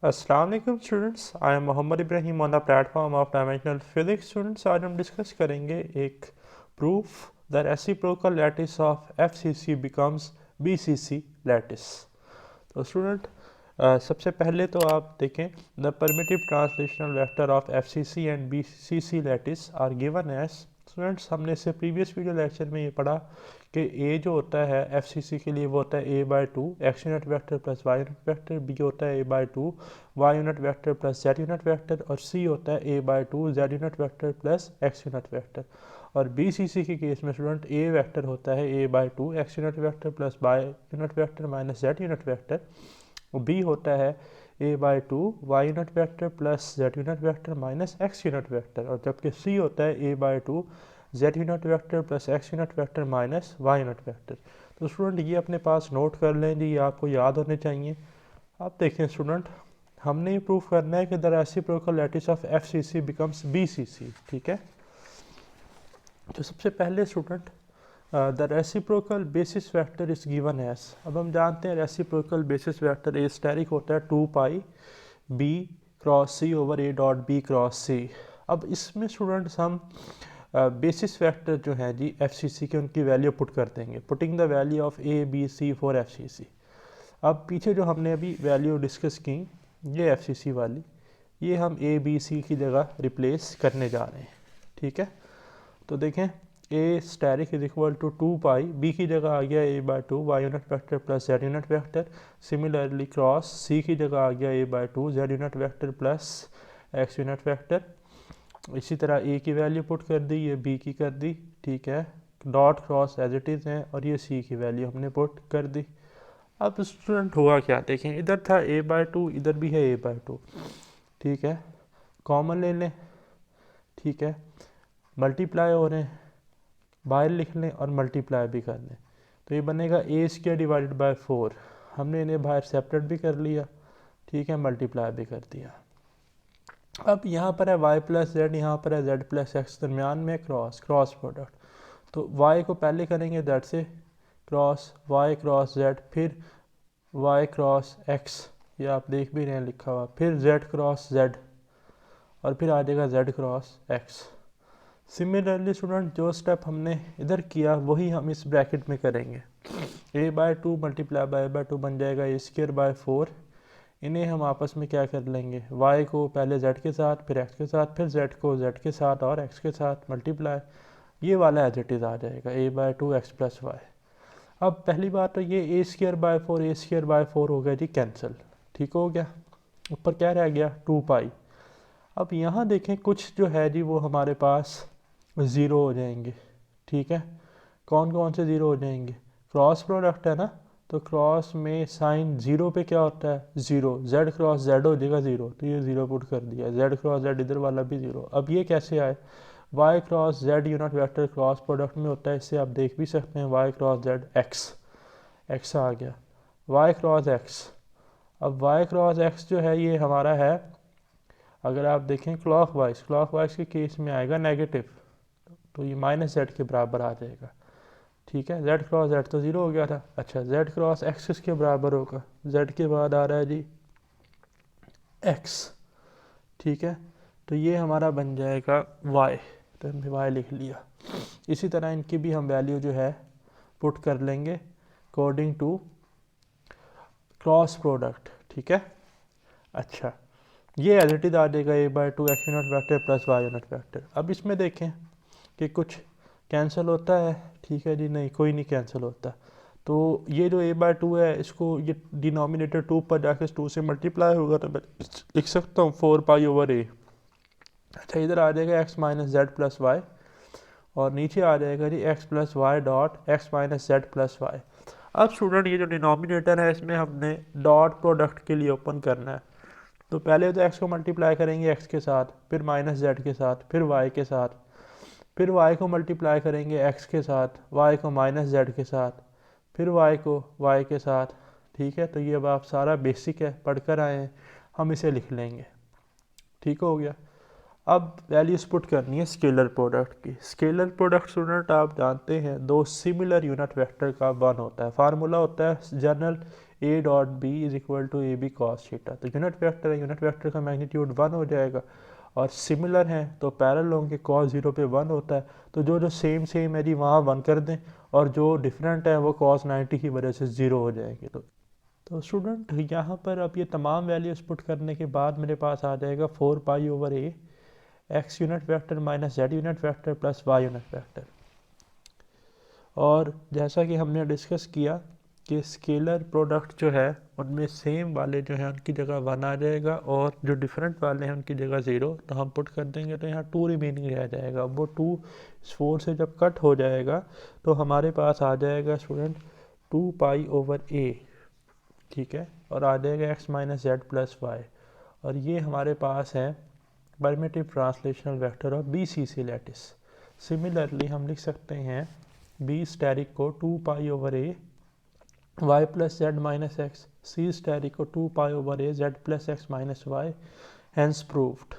अस्सलाम वालेकुम students, I am Mohammad Ibrahim on the platform of dimensional physics. Students, आज हम डिस्कस करेंगे एक proof the reciprocal lattice of FCC becomes BCC lattice. तो स्टूडेंट, सबसे पहले तो आप देखें the primitive translational vector of FCC and BCC lattice are given as. Students, हमने इससे प्रीवियस वीडियो लेक्चर में ये पढ़ा कि ए जो होता है एफसीसी के लिए वो होता है a by two X unit vector plus Y unit vector, B होता है a by two Y unit vector plus Z unit vector, और सी होता है a by two Z unit vector plus X unit vector. और B C C के case में student A vector होता है a by two X unit vector plus Y unit vector minus Z unit vector, और B होता है a by two Y unit vector plus Z unit vector minus X unit vector, और जबकि C होता है a by two Z unit vector plus X unit vector minus Y unit vector. तो student ये अपने पास note कर लें जी, ये आपको याद होने चाहिए। आप देखें स्टूडेंट, हमने ये प्रूफ करना है कि the reciprocal lattice of F C C becomes B C C. ठीक है, तो सबसे पहले student the reciprocal basis vector is given as. अब हम जानते हैं reciprocal basis vector A asterisk होता है two pi B cross C over A dot B cross C. अब इसमें स्टूडेंट्स हम बेसिस वेक्टर जो हैं जी एफसीसी के उनकी वैल्यू पुट कर देंगे, putting the value of A B C for FCC. अब पीछे जो हमने अभी वैल्यू डिस्कस की ये एफसीसी वाली, ये हम ए बी सी की जगह रिप्लेस करने जा रहे हैं। ठीक है, तो देखें A asterisk is equal to two pi, B की जगह आ गया a by two Y unit vector plus Z unit vector. Similarly cross C की जगह आ गया a by two Z unit vector plus X unit vector. इसी तरह ए की वैल्यू पुट कर दी, ये बी की कर दी। ठीक है, dot cross as it is हैं, और ये सी की वैल्यू हमने पुट कर दी। अब स्टूडेंट हुआ क्या, देखें इधर था ए बाई टू, इधर भी है ए बाई टू। ठीक है, कॉमन ले लें। ठीक है, मल्टीप्लाई हो रहे हैं, बाहर लिख लें और मल्टीप्लाई भी कर लें, तो ये बनेगा ए स्क्वायर डिवाइडेड बाई फोर। हमने इन्हें बाहर सेपरेट भी कर लिया। ठीक है, मल्टीप्लाई भी कर दिया। अब यहाँ पर है y प्लस जेड, यहाँ पर है z प्लस एक्स, दरमियान में क्रॉस प्रोडक्ट। तो y को पहले करेंगे z से क्रॉस y क्रॉस z, फिर y क्रॉस x, ये आप देख भी रहे हैं लिखा हुआ, फिर z क्रॉस z, और फिर आ जाएगा z cross x। Similarly student जो स्टेप हमने इधर किया वही हम इस ब्रैकेट में करेंगे। a by to multiply by by two बन जाएगा ए स्क्र बाई फोर। इन्हें हम आपस में क्या कर लेंगे, y को पहले z के साथ, फिर x के साथ, फिर z को z के साथ और x के साथ मल्टीप्लाई, ये वाला एज इट इज़ आ जाएगा a by two X plus Y. अब पहली बात तो ये ए स्क्र बाई फोर हो गया जी कैंसिल। ठीक हो गया, ऊपर क्या रह गया टू पाई। अब यहाँ देखें कुछ जो है जी वो हमारे पास ज़ीरो हो जाएंगे। ठीक है, कौन कौन से ज़ीरो हो जाएंगे, क्रॉस प्रोडक्ट है ना, तो क्रॉस में साइन जीरो पे क्या होता है ज़ीरो, जेड क्रॉस जेड हो जाएगा ज़ीरो, तो ये ज़ीरो पुट कर दिया, जेड क्रॉस जेड इधर वाला भी ज़ीरो। अब ये कैसे आए, Y cross Z unit vector cross product में होता है, इससे आप देख भी सकते हैं Y cross Z X, X आ गया, वाई क्रॉस एक्स। अब वाई क्रॉस एक्स जो है ये हमारा है, अगर आप देखें क्लॉकवाइज के केस में आएगा नेगेटिव, तो ये माइनस जेड के बराबर आ जाएगा। ठीक है, जेड क्रॉस जेड तो ज़ीरो हो गया था। अच्छा, जेड क्रॉस एक्स किसके बराबर होगा, जेड के बाद आ रहा है जी एक्स। ठीक है, तो ये हमारा बन जाएगा वाई, तो हमने वाई लिख लिया। इसी तरह इनकी भी हम वैल्यू जो है पुट कर लेंगे अकॉर्डिंग टू क्रॉस प्रोडक्ट। ठीक है, अच्छा ये एज इट इज़ आ जाएगा a by two X unit vector plus Y unit vector. अब इसमें देखें कि कुछ कैंसिल होता है, ठीक है जी, नहीं कोई नहीं कैंसिल होता, तो ये जो ए बाई टू है इसको ये डिनोमिनेटर टू पर जाके टू से मल्टीप्लाई होगा, तो मैं लिख सकता हूँ फोर पाई ओवर ए। अच्छा, इधर आ जाएगा X minus Z plus Y, और नीचे आ जाएगा जी X plus Y dot X minus Z plus Y. अब स्टूडेंट ये जो डिनोमिनेटर है इसमें हमने डॉट प्रोडक्ट के लिए ओपन करना है, तो पहले तो एक्स को मल्टीप्लाई करेंगे एक्स के साथ, फिर माइनस जेड के साथ, फिर वाई के साथ, फिर y को मल्टीप्लाई करेंगे x के साथ, y को माइनस जेड के साथ, फिर y को y के साथ। ठीक है, तो ये अब आप सारा बेसिक है पढ़कर आए हैं, हम इसे लिख लेंगे। ठीक हो गया, अब वैल्यूज पुट करनी है स्केलर प्रोडक्ट की। स्केलर प्रोडक्ट स्टूडेंट आप जानते हैं दो सिमिलर यूनिट वेक्टर का वन होता है, फार्मूला होता है general A dot B is equal to A B cos theta. तो यूनिट वेक्टर है, यूनिट वेक्टर का मैग्नीट्यूड 1 हो जाएगा, और सिमिलर हैं तो पैरेलल होंगे, कॉस 0 पे 1 होता है, तो जो जो सेम सेम है जी वहाँ 1 कर दें, और जो डिफरेंट है वो कॉस 90 की वजह से 0 हो जाएंगे। तो स्टूडेंट यहाँ पर अब ये तमाम वैल्यूज़ पुट करने के बाद मेरे पास आ जाएगा 4 pi over a X unit vector minus Z unit vector plus Y unit vector. और जैसा कि हमने डिस्कस किया कि स्केलर प्रोडक्ट जो है उनमें सेम वाले जो हैं उनकी जगह 1 आ जाएगा, और जो डिफरेंट वाले हैं उनकी जगह 0, तो हम पुट कर देंगे तो यहाँ 2 रिमेनिंग रह जाएगा। वो 2 इस 4 से जब कट हो जाएगा तो हमारे पास आ जाएगा स्टूडेंट 2 पाई ओवर ए, ठीक है, और आ जाएगा X minus Z plus Y, और ये हमारे पास है primitive translational vector of B C C lattice. Similarly हम लिख सकते हैं बी स्टैरिक को 2 pi over a Y plus Z minus X, C asterisk को 2 pi over a Z plus X minus Y, hence proved.